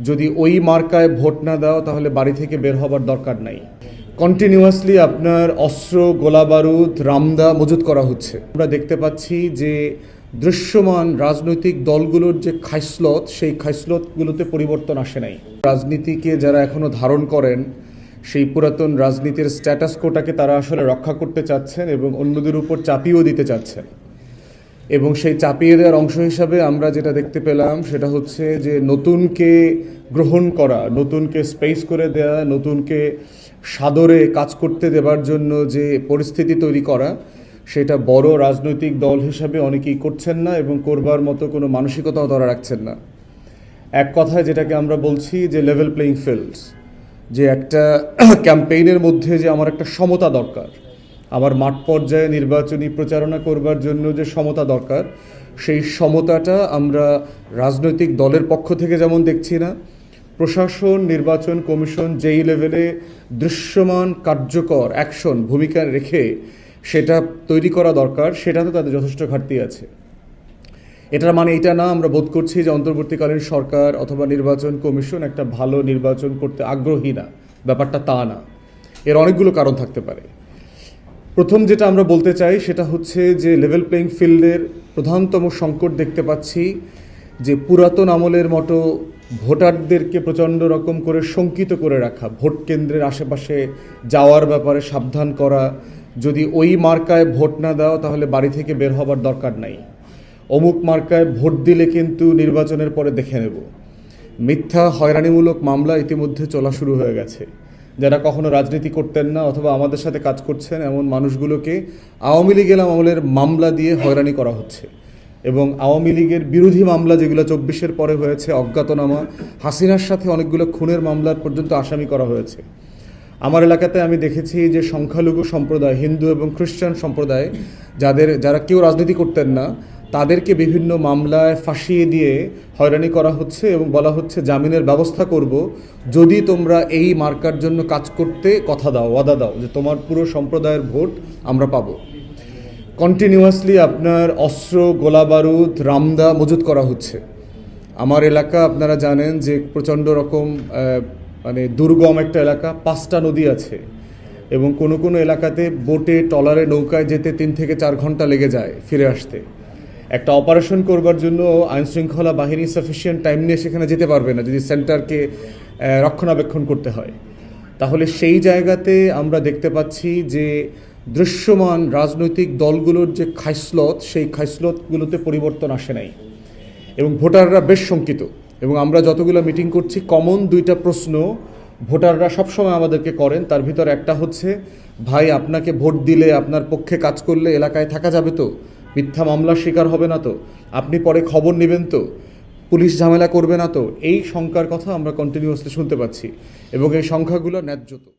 যদি ওই মার্কায় ভোট না দাও তাহলে বাড়ি থেকে বের হবার দরকার নাই। কন্টিনিউয়াসলি আপনার অস্ত্র, গোলাবারুদ, রামদা মজুত করা হচ্ছে। আমরা দেখতে পাচ্ছি যে দৃশ্যমান রাজনৈতিক দলগুলোর যে খাইসলত, সেই খাইসলতগুলোতে পরিবর্তন আসে নাই। রাজনীতিকে যারা এখনো ধারণ করেন, সেই পুরাতন রাজনীতির স্ট্যাটাস কোটাকে তারা আসলে রক্ষা করতে চাচ্ছেন এবং অন্যদের উপর চাপিয়েও দিতে চাচ্ছেন। এবং সেই চাপিয়ে দেওয়ার অংশ হিসাবে আমরা যেটা দেখতে পেলাম সেটা হচ্ছে যে নতুনকে গ্রহণ করা, নতুনকে স্পেস করে দেওয়া, নতুনকে সাদরে কাজ করতে দেবার জন্য যে পরিস্থিতি তৈরি করা, সেটা বড় রাজনৈতিক দল হিসাবে অনেকেই করছেন না এবং করবার মতো কোনো মানসিকতাও তারা রাখছেন না। এক কথায় যেটাকে আমরা বলছি যে লেভেল প্লেইং ফিল্ডস, যে একটা ক্যাম্পেইনের মধ্যে যে আমার একটা সমতা দরকার, আমার মাঠ পর্যায়ে নির্বাচনী প্রচারণা করবার জন্য যে সমতা দরকার, সেই সমতাটা আমরা রাজনৈতিক দলের পক্ষ থেকে যেমন দেখছি না, প্রশাসন, নির্বাচন কমিশন যেই লেভেলে দৃশ্যমান কার্যকর অ্যাকশন ভূমিকা রেখে সেটা তৈরি করা দরকার, সেটাতে তাদের যথেষ্ট ঘাটতি আছে। এটার মানে এটা না আমরা বোধ করছি যে অন্তর্বর্তীকালীন সরকার অথবা নির্বাচন কমিশন একটা ভালো নির্বাচন করতে আগ্রহী না, ব্যাপারটা তা না। এর অনেকগুলো কারণ থাকতে পারে। প্রথম যেটা আমরা বলতে চাই সেটা হচ্ছে যে লেভেল প্লেইং ফিল্ডের প্রধানতম সংকট দেখতে পাচ্ছি যে পুরাতন আমলের মতো ভোটারদেরকে প্রচণ্ড রকম করে শঙ্কিত করে রাখা, ভোট কেন্দ্রের আশেপাশে যাওয়ার ব্যাপারে সাবধান করা, যদি ওই মার্কায় ভোট না দাও তাহলে বাড়ি থেকে বের হবার দরকার নাই, অমুক মার্কায় ভোট দিলে কিন্তু নির্বাচনের পরে দেখে নেব। মিথ্যা হয়রানিমূলক মামলা ইতিমধ্যে চলা শুরু হয়ে গেছে। যারা কখনো রাজনীতি করতেন না অথবা আমাদের সাথে কাজ করছেন এমন মানুষগুলোকে আওয়ামী লীগের আমলের মামলা দিয়ে হয়রানি করা হচ্ছে এবং আওয়ামী লীগের বিরোধী মামলা যেগুলো 24-এর পরে হয়েছে, অজ্ঞাতনামা, হাসিনার সাথে অনেকগুলো খুনের মামলার পর্যন্ত আসামি করা হয়েছে। আমার এলাকাতে আমি দেখেছি যে সংখ্যালঘু সম্প্রদায়, হিন্দু এবং খ্রিস্টান সম্প্রদায়, যারা কেউ রাজনীতি করতেন না, তাদেরকে বিভিন্ন মামলায় ফাঁসিয়ে দিয়ে হয়রানি করা হচ্ছে এবং বলা হচ্ছে জামিনের ব্যবস্থা করব যদি তোমরা এই মার্কার জন্য কাজ করতে কথা দাও, ওয়াদা দাও যে তোমার পুরো সম্প্রদায়ের ভোট আমরা পাবো। কন্টিনিউয়াসলি আপনার অস্ত্র, গোলাবারুদ, রামদা মজুত করা হচ্ছে। আমার এলাকা আপনারা জানেন যে প্রচণ্ড রকম মানে দুর্গম একটা এলাকা, 5টা নদী আছে এবং কোনো কোনো এলাকাতে বোটে, ট্রলারে, নৌকায় যেতে 3 থেকে 4 ঘন্টা লেগে যায় ফিরে আসতে। একটা অপারেশন করবার জন্য আইনশৃঙ্খলা বাহিনী সাফিসিয়েন্ট টাইম নিয়ে সেখানে যেতে পারবে না যদি সেন্টারকে রক্ষণাবেক্ষণ করতে হয়। তাহলে সেই জায়গাতে আমরা দেখতে পাচ্ছি যে দৃশ্যমান রাজনৈতিক দলগুলোর যে খাইসলত, সেই খাইসলতগুলোতে পরিবর্তন আসে নাই এবং ভোটাররা বেশ শঙ্কিত। এবং আমরা যতগুলো মিটিং করছি, কমন 2টা প্রশ্ন ভোটাররা সবসময় আমাদেরকে করেন। তার ভিতর একটা হচ্ছে, ভাই আপনাকে ভোট দিলে, আপনার পক্ষে কাজ করলে এলাকায় থাকা যাবে তো, মিথ্যা মামলার শিকার হবে না তো, আপনি পরে খবর নেবেন তো, পুলিশ ঝামেলা করবে না তো, এই শঙ্কার কথা আমরা কন্টিনিউয়াসলি শুনতে পাচ্ছি এবং এই সংখ্যাগুলো ন্যায্য তো।